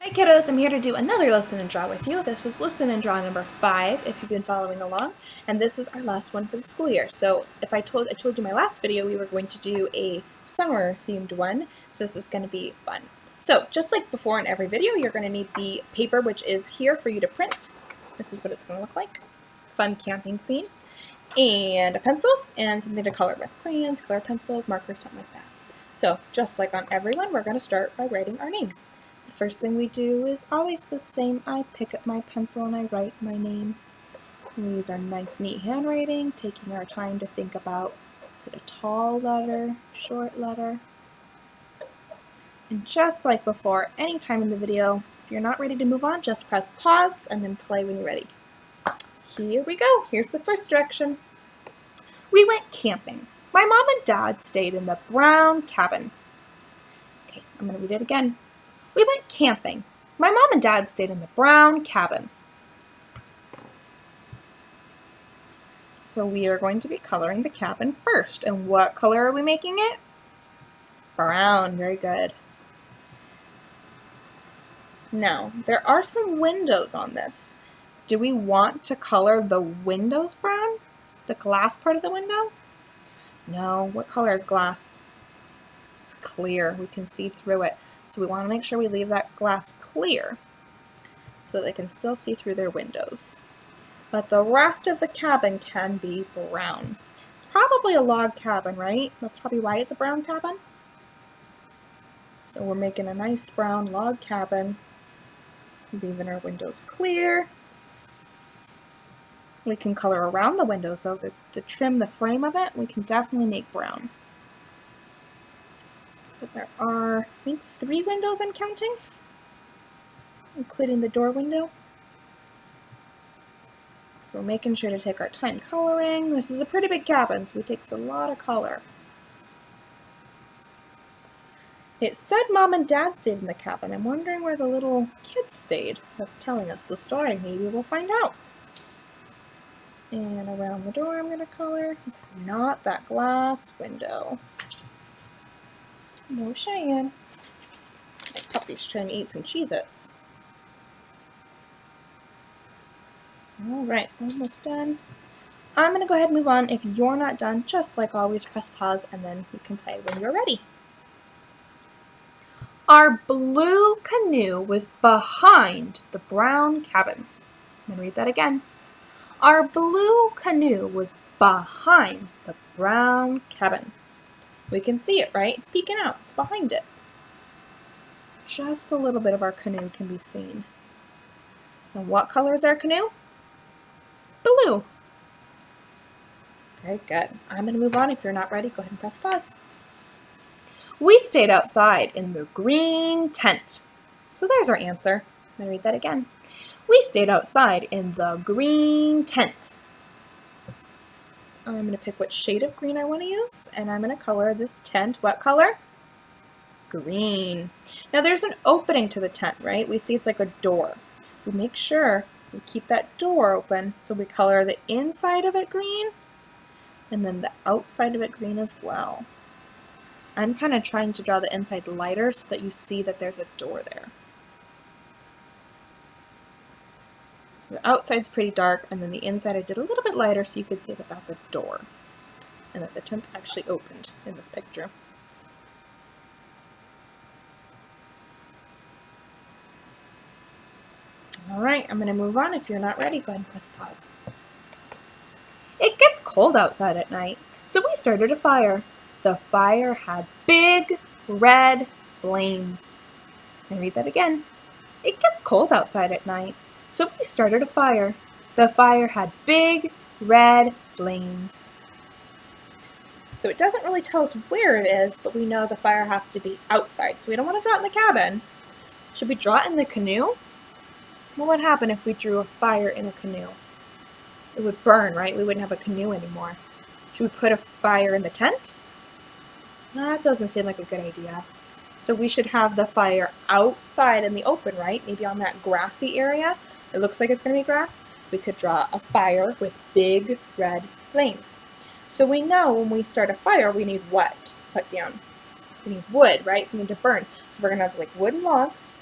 Hi kiddos, I'm here to do another lesson and draw with you. This is lesson and draw number 5 if you've been following along, and this is our last one for the school year. So if I told you in my last video we were going to do a summer themed one, so this is going to be fun. So just like before in every video, you're going to need the paper which is here for you to print. This is what it's going to look like. Fun camping scene. And a pencil and something to color with. Crayons, color pencils, markers, something like that. So just like on everyone, we're going to start by writing our name. The first thing we do is always the same. I pick up my pencil and I write my name. And we use our nice neat handwriting, taking our time to think about, is it a tall letter, short letter? And just like before, any time in the video, if you're not ready to move on, just press pause and then play when you're ready. Here we go. Here's the first direction. We went camping. My mom and dad stayed in the brown cabin. Okay, I'm going to read it again. We went camping. My mom and dad stayed in the brown cabin. So we are going to be coloring the cabin first. And what color are we making it? Brown. Very good. Now, there are some windows on this. Do we want to color the windows brown? The glass part of the window? No. What color is glass? It's clear. We can see through it. So we want to make sure we leave that glass clear so they can still see through their windows. But the rest of the cabin can be brown. It's probably a log cabin, right? That's probably why it's a brown cabin. So we're making a nice brown log cabin, leaving our windows clear. We can color around the windows though, to trim the frame of it, we can definitely make brown. But there are, I think, 3 windows I'm counting, including the door window. So we're making sure to take our time coloring. This is a pretty big cabin, so it takes a lot of color. It said Mom and Dad stayed in the cabin. I'm wondering where the little kids stayed. That's telling us the story. Maybe we'll find out. And around the door I'm going to color, not that glass window. No Cheyenne. My puppy's trying to eat some Cheez-Its. Alright, almost done. I'm going to go ahead and move on. If you're not done, just like always, press pause and then you can play when you're ready. Our blue canoe was behind the brown cabin. I'm going to read that again. Our blue canoe was behind the brown cabin. We can see it, right? It's peeking out. It's behind it. Just a little bit of our canoe can be seen. And what color is our canoe? Blue. Very good. I'm going to move on. If you're not ready, go ahead and press pause. We stayed outside in the green tent. So there's our answer. I'm going to read that again. We stayed outside in the green tent. I'm going to pick what shade of green I want to use, and I'm going to color this tent. What color? Green. Now there's an opening to the tent, right? We see it's like a door. We make sure we keep that door open, so we color the inside of it green, and then the outside of it green as well. I'm kind of trying to draw the inside lighter so that you see that there's a door there. So the outside's pretty dark, and then the inside I did a little bit lighter so you could see that that's a door. And that the tent's actually opened in this picture. Alright, I'm going to move on. If you're not ready, go ahead and press pause. It gets cold outside at night, so we started a fire. The fire had big red flames. And read that again. It gets cold outside at night, so we started a fire. The fire had big red flames. So it doesn't really tell us where it is, but we know the fire has to be outside. So we don't want to draw it in the cabin. Should we draw it in the canoe? What would happen if we drew a fire in a canoe? It would burn, right? We wouldn't have a canoe anymore. Should we put a fire in the tent? That doesn't seem like a good idea. So we should have the fire outside in the open, right? Maybe on that grassy area. It looks like it's going to be grass. We could draw a fire with big red flames. So we know when we start a fire, we need what to put down? We need wood, right? Something to burn. So we're going to have like wooden logs.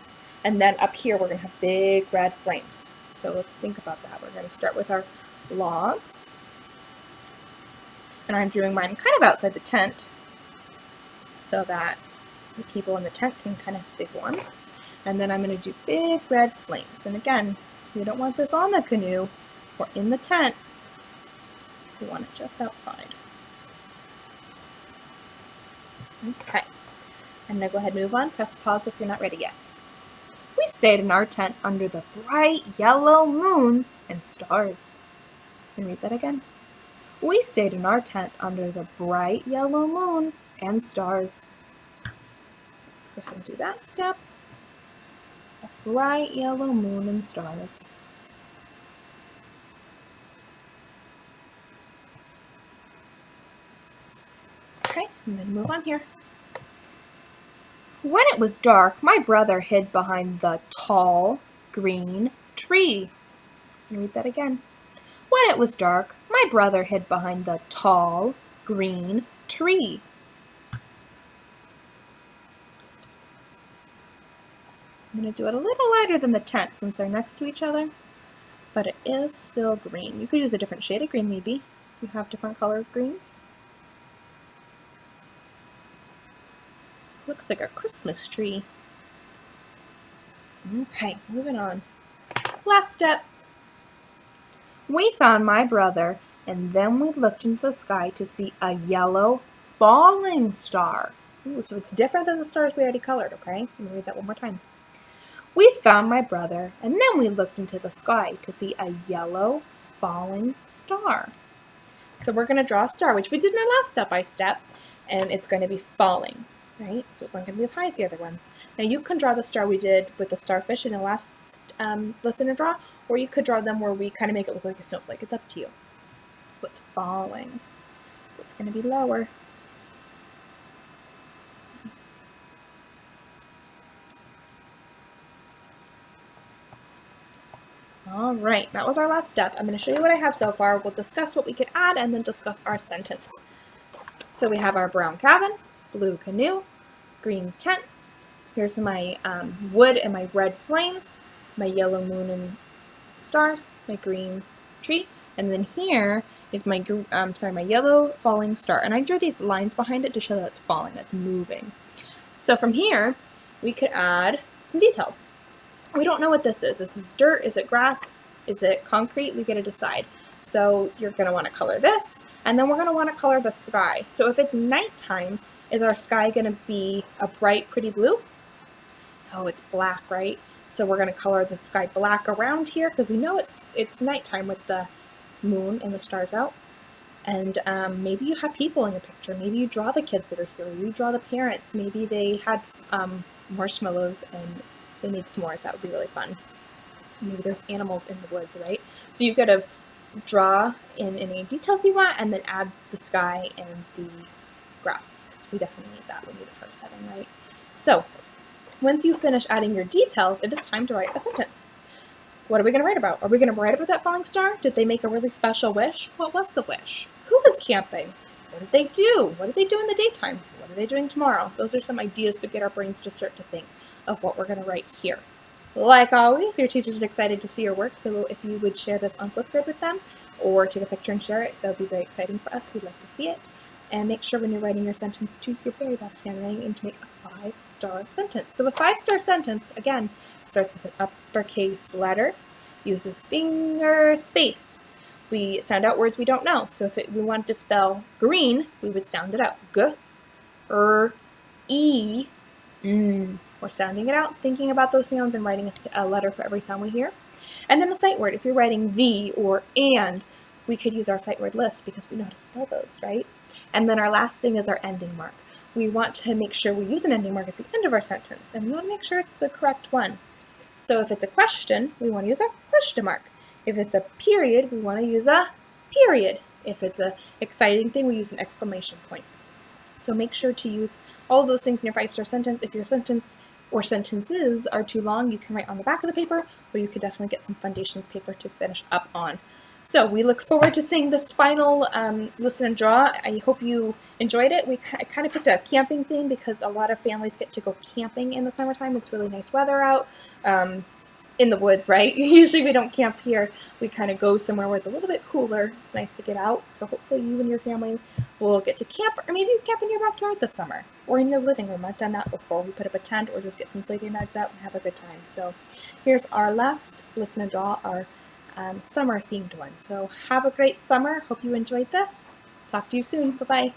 And then up here, we're going to have big red flames. So let's think about that. We're going to start with our logs. And I'm doing mine kind of outside the tent so that the people in the tent can kind of stay warm. And then I'm going to do big red flames. And again, we don't want this on the canoe or in the tent. We want it just outside. Okay. I'm going to go ahead and move on. Press pause if you're not ready yet. We stayed in our tent under the bright yellow moon and stars. Can you read that again? We stayed in our tent under the bright yellow moon and stars. Let's go ahead and do that step. A bright yellow moon and stars. Okay, and then move on here. When it was dark, my brother hid behind the tall green tree. Can you read that again? When it was dark, my brother hid behind the tall green tree. I'm going to do it a little lighter than the tent since they're next to each other, but it is still green. You could use a different shade of green maybe if you have different colored greens. Looks like a Christmas tree. Okay, moving on. Last step. We found my brother, and then we looked into the sky to see a yellow falling star. Ooh, so it's different than the stars we already colored, okay? Let me read that one more time. We found my brother, and then we looked into the sky to see a yellow falling star. So we're going to draw a star, which we did in our last step-by-step, and it's going to be falling. Right? So it's not going to be as high as the other ones. Now you can draw the star we did with the starfish in the last lesson to draw, or you could draw them where we kind of make it look like a snowflake. It's up to you. So it's falling. So it's going to be lower. All right, that was our last step. I'm going to show you what I have so far. We'll discuss what we could add and then discuss our sentence. So we have our brown cabin, blue canoe, green tent. Here's my wood and my red flames, my yellow moon and stars, my green tree, and then here is my my yellow falling star. And I drew these lines behind it to show that it's falling, that's moving. So from here, we could add some details. We don't know what this is. This is dirt, is it grass, is it concrete? We get to decide. So you're going to want to color this, and then we're going to want to color the sky. So if it's nighttime, is our sky going to be a bright, pretty blue? Oh, it's black, right? So we're going to color the sky black around here because we know it's nighttime with the moon and the stars out. And maybe you have people in your picture. Maybe you draw the kids that are here. You draw the parents. Maybe they had marshmallows and they made s'mores. That would be really fun. Maybe there's animals in the woods, right? So you could have draw in any details you want and then add the sky and the grass. We definitely need that. We need it for our setting, right? So once you finish adding your details, it is time to write a sentence. What are we going to write about? Are we going to write about that falling star? Did they make a really special wish? What was the wish? Who was camping? What did they do? What did they do in the daytime? What are they doing tomorrow? Those are some ideas to get our brains to start to think of what we're going to write here. Like always, your teacher's excited to see your work, so if you would share this on Flipgrid with them or take a picture and share it, that would be very exciting for us. We'd like to see it. And make sure when you're writing your sentence, choose your very best handwriting and to make a 5-star sentence. So a 5-star sentence, again, starts with an uppercase letter, uses finger space. We sound out words we don't know. So if we wanted to spell green, we would sound it out. G, R, E, N. We're sounding it out, thinking about those sounds and writing a letter for every sound we hear. And then a sight word. If you're writing the or and, we could use our sight word list because we know how to spell those, right? And then our last thing is our ending mark. We want to make sure we use an ending mark at the end of our sentence, and we want to make sure it's the correct one. So if it's a question, we want to use a question mark. If it's a period, we want to use a period. If it's an exciting thing, we use an exclamation point. So make sure to use all of those things in your 5-star sentence. If your sentence or sentences are too long, you can write on the back of the paper, or you could definitely get some foundations paper to finish up on. So we look forward to seeing this final listen and draw. I hope you enjoyed it. I kind of picked a camping theme because a lot of families get to go camping in the summertime. It's really nice weather out. In the woods, right? Usually we don't camp here. We kind of go somewhere where it's a little bit cooler. It's nice to get out. So hopefully you and your family will get to camp, or maybe you camp in your backyard this summer or in your living room. I've done that before. We put up a tent or just get some sleeping bags out and have a good time. So here's our last listen and draw, our summer themed one. So have a great summer. Hope you enjoyed this. Talk to you soon. Bye-bye.